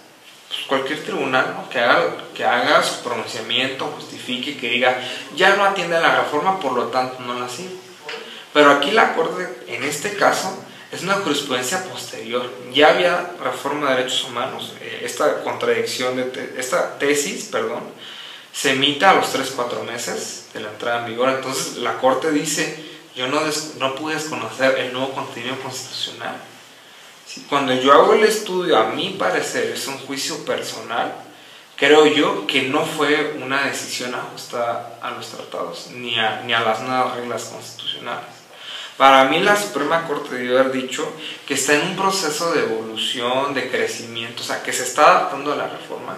pues cualquier tribunal, ¿no?, que haga su pronunciamiento, justifique, que diga, ya no atiende a la reforma, por lo tanto no la sigue. Pero aquí la Corte, en este caso, es una jurisprudencia posterior. Ya había reforma de derechos humanos. Esta tesis, se emite a los 3-4 meses de la entrada en vigor. Entonces la Corte dice, yo no pude desconocer el nuevo contenido constitucional. ¿Sí? Cuando yo hago el estudio, a mi parecer, es un juicio personal, creo yo que no fue una decisión ajustada a los tratados, ni a las nuevas reglas constitucionales. Para mí la Suprema Corte debió haber dicho que está en un proceso de evolución, de crecimiento, o sea, que se está adaptando a la reforma,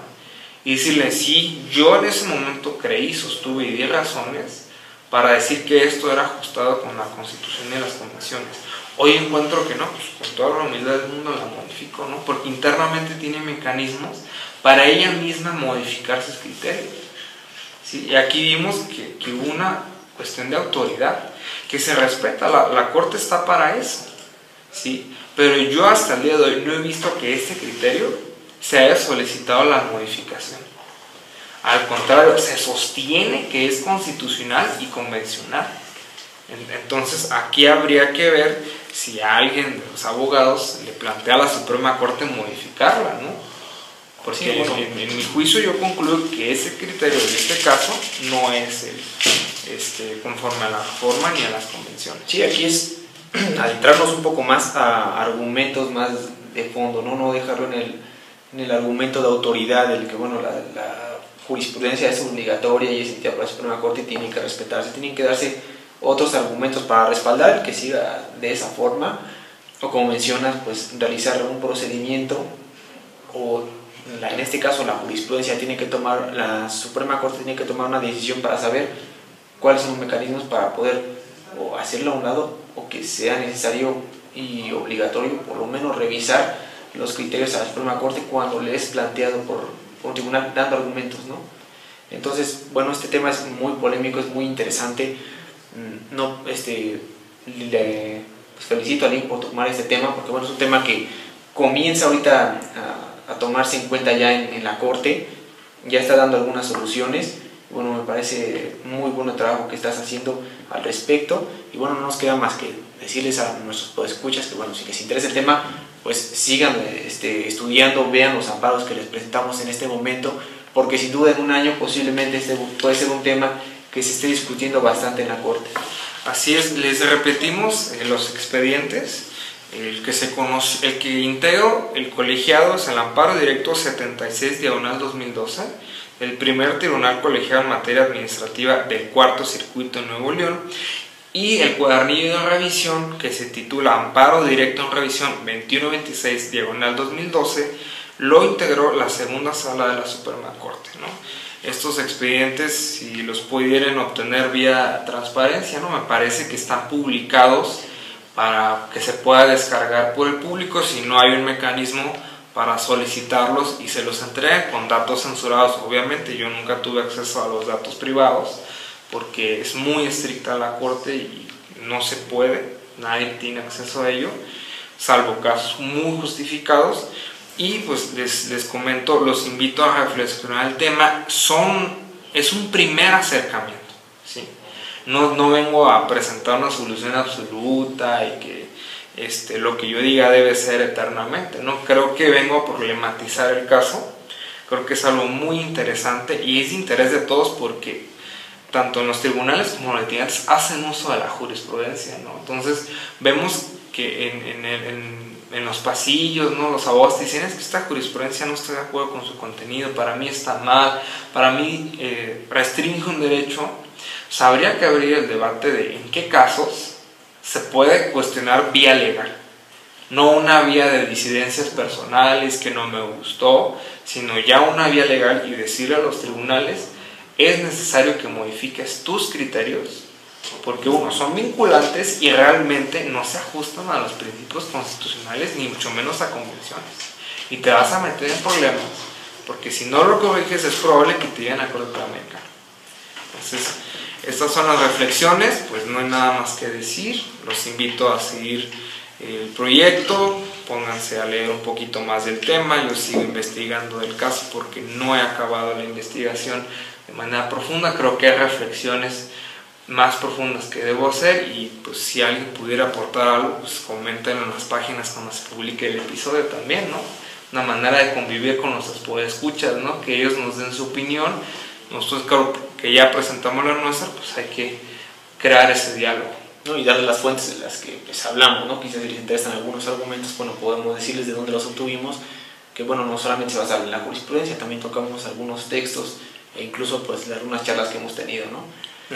y decirle, sí, yo en ese momento creí, sostuve y di razones para decir que esto era ajustado con la Constitución y las convenciones. Hoy encuentro que no, pues con toda la humildad del mundo la modifico, ¿no? Porque internamente tiene mecanismos para ella misma modificar sus criterios. ¿Sí? Y aquí vimos que hubo una cuestión de autoridad, que se respeta, la Corte está para eso, ¿sí? Pero yo hasta el día de hoy no he visto que este criterio se haya solicitado la modificación. Al contrario, se sostiene que es constitucional y convencional. Entonces aquí habría que ver si a alguien de los abogados le plantea a la Suprema Corte modificarla, ¿no? Porque sí, bueno, en mi juicio yo concluyo que ese criterio en este caso no es conforme a la reforma ni a las convenciones. Sí, aquí es adentrarnos un poco más a argumentos más de fondo, no dejarlo en el argumento de autoridad, del que bueno, la jurisprudencia es obligatoria y es emitida por la Suprema Corte y tiene que respetarse, tienen que darse otros argumentos para respaldar que siga de esa forma, o como mencionas, pues realizar un procedimiento, o en este caso la jurisprudencia tiene que tomar, la Suprema Corte tiene que tomar una decisión para saber cuáles son los mecanismos para poder o hacerlo a un lado, o que sea necesario y obligatorio por lo menos revisar los criterios a la Suprema Corte cuando le es planteado por un tribunal dando argumentos, ¿no? Entonces, bueno, este tema es muy polémico, es muy interesante. Pues felicito a Link por tomar este tema, porque bueno, es un tema que comienza ahorita a tomarse en cuenta ya en la Corte, ya está dando algunas soluciones. Bueno, me parece muy buen el trabajo que estás haciendo al respecto, y bueno, no nos queda más que decirles a nuestros podescuchas que bueno, si les interesa el tema, pues sigan estudiando, vean los amparos que les presentamos en este momento, porque sin duda en un año posiblemente puede ser un tema que se esté discutiendo bastante en la Corte. Así es, les repetimos los expedientes. El que integró el colegiado es el amparo directo 76/2012, el primer tribunal colegiado en materia administrativa del Cuarto Circuito en Nuevo León, y el cuadernillo de revisión que se titula Amparo Directo en Revisión 2126/2012 lo integró la segunda sala de la Suprema Corte, ¿no? Estos expedientes, si los pudieran obtener vía transparencia, ¿no? Me parece que están publicados para que se pueda descargar por el público si no hay un mecanismo para solicitarlos y se los entreguen con datos censurados. Obviamente yo nunca tuve acceso a los datos privados porque es muy estricta la Corte y no se puede, nadie tiene acceso a ello, salvo casos muy justificados. Y pues les comento, los invito a reflexionar el tema. Es un primer acercamiento, ¿sí? No vengo a presentar una solución absoluta y que lo que yo diga debe ser eternamente, ¿no? Creo que vengo a problematizar el caso. Creo que es algo muy interesante y es de interés de todos porque tanto en los tribunales como los litigantes hacen uso de la jurisprudencia, ¿no? Entonces vemos que en los pasillos, ¿no? Los abogados dicen: es que esta jurisprudencia no estoy de acuerdo con su contenido, para mí está mal, para mí restringe un derecho. Pues habría que abrir el debate de en qué casos se puede cuestionar vía legal, no una vía de disidencias personales que no me gustó, sino ya una vía legal y decirle a los tribunales: es necesario que modifiques tus criterios porque son vinculantes y realmente no se ajustan a los principios constitucionales ni mucho menos a convenciones, y te vas a meter en problemas porque si no lo corriges es probable que te lleven a Corte Interamericana. Entonces estas son las reflexiones, pues no hay nada más que decir. Los invito a seguir el proyecto, pónganse a leer un poquito más del tema. Yo sigo investigando el caso porque no he acabado la investigación de manera profunda. Creo que hay reflexiones más profundas que debo hacer y pues si alguien pudiera aportar algo, pues comenten en las páginas cuando se publique el episodio también, ¿no? Una manera de convivir con nuestros podescuchas, ¿no? Que ellos nos den su opinión. Nosotros creo que ya presentamos la nuestra, pues hay que crear ese diálogo, ¿no? Y darles las fuentes de las que pues, hablamos, ¿no? Quizás si les interesan algunos argumentos, bueno, podemos decirles de dónde los obtuvimos, que bueno, no solamente se basa en la jurisprudencia, también tocamos algunos textos e incluso pues algunas charlas que hemos tenido, ¿no?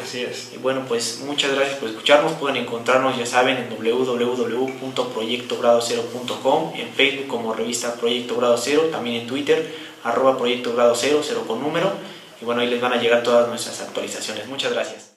Así es. Y bueno, pues muchas gracias por escucharnos. Pueden encontrarnos, ya saben, en www.proyectogradocero.com, en Facebook como revista Proyecto Grado Cero, también en Twitter, @Proyecto Grado Cero, 0 con número. Y bueno, ahí les van a llegar todas nuestras actualizaciones. Muchas gracias.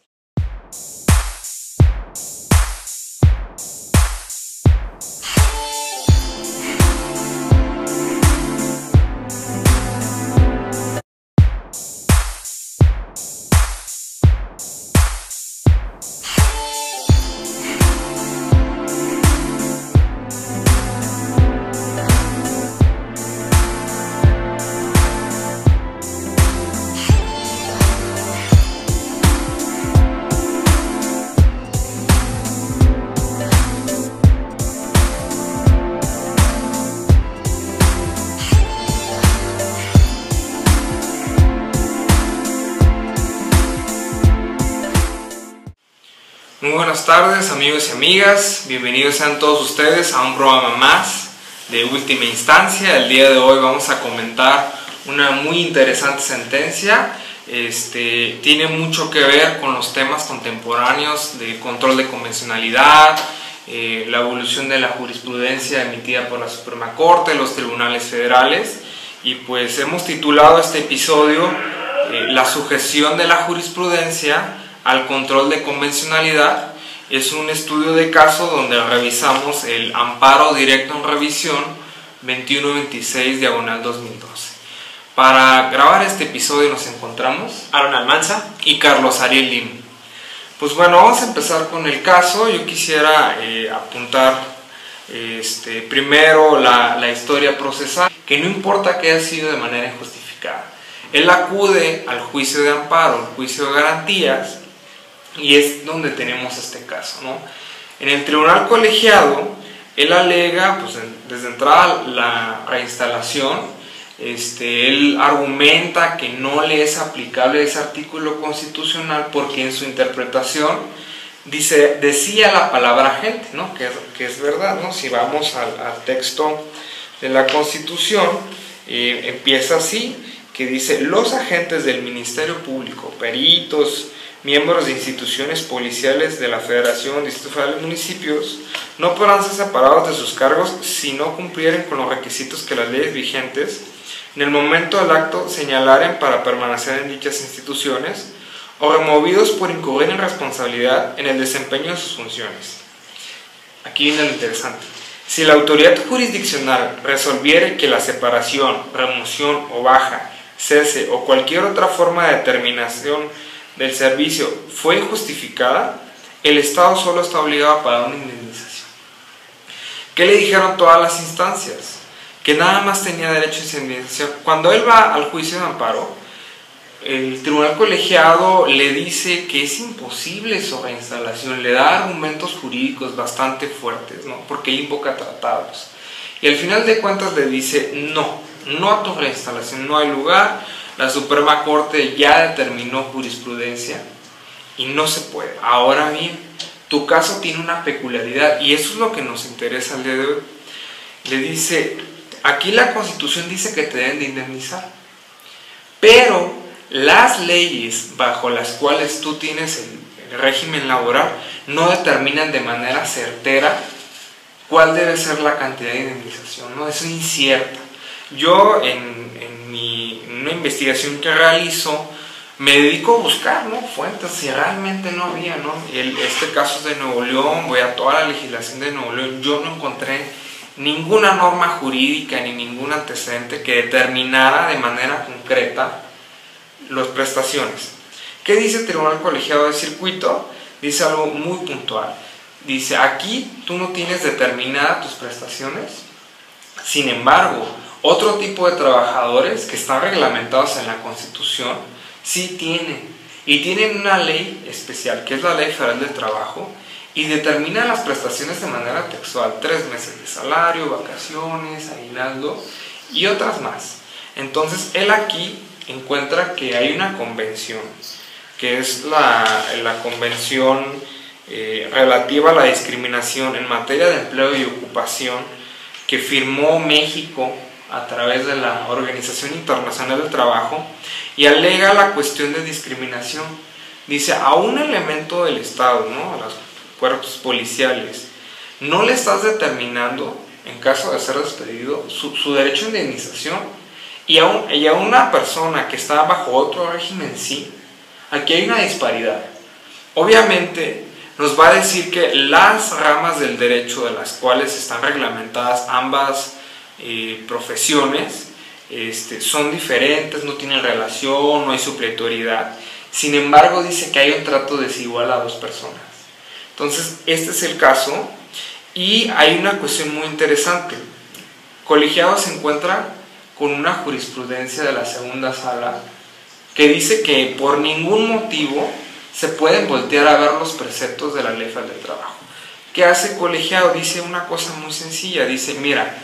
Muy buenas tardes amigos y amigas, bienvenidos sean todos ustedes a un programa más de Última Instancia. El día de hoy vamos a comentar una muy interesante sentencia. Tiene mucho que ver con los temas contemporáneos de control de convencionalidad, la evolución de la jurisprudencia emitida por la Suprema Corte, los tribunales federales, y pues hemos titulado este episodio La sujeción de la jurisprudencia al control de convencionalidad. Es un estudio de caso donde revisamos el amparo directo en revisión 2126/2012. Para grabar este episodio nos encontramos Aaron Almanza y Carlos Ariel Lim. Pues bueno, vamos a empezar con el caso. Yo quisiera apuntar primero la historia procesal, que no importa que haya sido de manera injustificada. Él acude al juicio de amparo, al juicio de garantías, y es donde tenemos este caso, ¿no? En el tribunal colegiado, él alega, pues desde entrada, la reinstalación. Él argumenta que no le es aplicable ese artículo constitucional porque en su interpretación decía la palabra agente, ¿no? Que es verdad, ¿no? Si vamos al texto de la Constitución, empieza así, que dice: los agentes del Ministerio Público, peritos, miembros de instituciones policiales de la Federación, Distrito Federal y municipios, no podrán ser separados de sus cargos si no cumplieren con los requisitos que las leyes vigentes en el momento del acto señalaren para permanecer en dichas instituciones, o removidos por incurrir en responsabilidad en el desempeño de sus funciones. Aquí viene lo interesante. Si la autoridad jurisdiccional resolviere que la separación, remoción o baja, cese o cualquier otra forma de determinación del servicio fue injustificada, el Estado solo está obligado a pagar una indemnización. ¿Qué le dijeron todas las instancias? Que nada más tenía derecho a esa indemnización. Cuando él va al juicio de amparo, el tribunal colegiado le dice que es imposible su reinstalación, le da argumentos jurídicos bastante fuertes, ¿no? Porque él invoca tratados. Y al final de cuentas le dice: no a tu reinstalación, no hay lugar. La Suprema Corte ya determinó jurisprudencia y no se puede. Ahora bien, tu caso tiene una peculiaridad y eso es lo que nos interesa el día de hoy. Le dice: aquí la Constitución dice que te deben de indemnizar, pero las leyes bajo las cuales tú tienes el régimen laboral no determinan de manera certera cuál debe ser la cantidad de indemnización, ¿no? Es incierta. Yo en una investigación que realizo me dedico a buscar, ¿no?, fuentes, si realmente no había, ¿no? Este caso es de Nuevo León, voy a toda la legislación de Nuevo León, yo no encontré ninguna norma jurídica ni ningún antecedente que determinara de manera concreta las prestaciones. ¿Qué dice el Tribunal Colegiado de Circuito? Dice algo muy puntual. Dice: aquí tú no tienes determinadas tus prestaciones, sin embargo, otro tipo de trabajadores que están reglamentados en la Constitución sí tienen, y tienen una ley especial, que es la Ley Federal del Trabajo, y determina las prestaciones de manera textual: 3 meses de salario, vacaciones, aguinaldo y otras más. Entonces él aquí encuentra que hay una convención, que es la convención relativa a la discriminación en materia de empleo y ocupación, que firmó México a través de la Organización Internacional del Trabajo, y alega la cuestión de discriminación. Dice: a un elemento del Estado, ¿no?, a los cuerpos policiales, no le estás determinando, en caso de ser despedido, su derecho a indemnización, y a una persona que está bajo otro régimen sí. Aquí hay una disparidad. Obviamente nos va a decir que las ramas del derecho de las cuales están reglamentadas ambas profesiones son diferentes, no tienen relación, no hay supletoriedad. Sin embargo, dice que hay un trato desigual a dos personas. Entonces, este es el caso, y hay una cuestión muy interesante. Colegiado se encuentra con una jurisprudencia de la segunda sala que dice que por ningún motivo se pueden voltear a ver los preceptos de la Ley Federal del Trabajo. ¿Qué hace Colegiado? Dice una cosa muy sencilla. Dice: mira,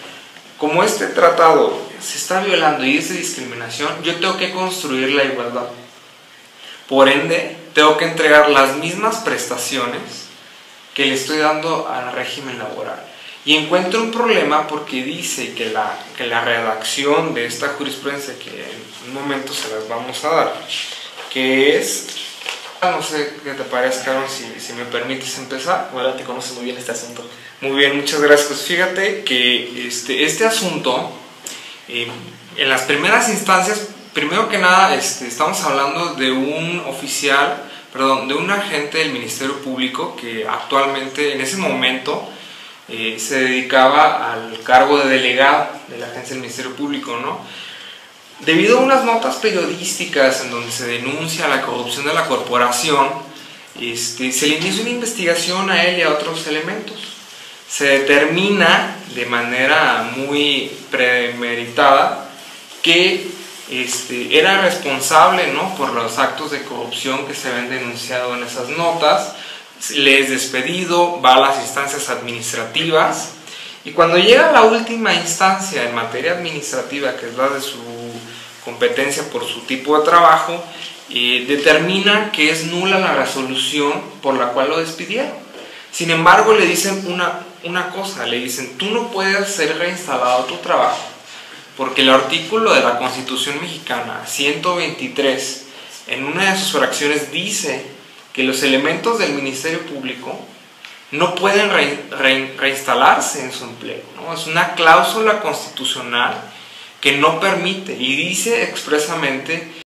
como este tratado se está violando y es de discriminación, yo tengo que construir la igualdad. Por ende, tengo que entregar las mismas prestaciones que le estoy dando al régimen laboral. Y encuentro un problema porque dice que la redacción de esta jurisprudencia, que en un momento se las vamos a dar, que es, no sé qué te parece, Carlos, si me permites empezar. Bueno, te conoces muy bien este asunto. Muy bien, muchas gracias. Pues fíjate que este asunto, en las primeras instancias, primero que nada, estamos hablando de un de un agente del Ministerio Público que actualmente, en ese momento, se dedicaba al cargo de delegado de la agencia del Ministerio Público, ¿no? Debido a unas notas periodísticas en donde se denuncia la corrupción de la corporación, se le inicia una investigación a él y a otros elementos. Se determina de manera muy premeditada que era responsable, ¿no?, por los actos de corrupción que se habían denunciado en esas notas. Le es despedido, va a las instancias administrativas, y cuando llega a la última instancia en materia administrativa, que es la de su competencia por su tipo de trabajo, determina que es nula la resolución por la cual lo despidieron. Sin embargo, le dicen una cosa, le dicen, tú no puedes ser reinstalado a tu trabajo, porque el artículo de la Constitución mexicana, 123, en una de sus fracciones dice que los elementos del Ministerio Público no pueden reinstalarse en su empleo, ¿no? Es una cláusula constitucional que no permite, y dice expresamente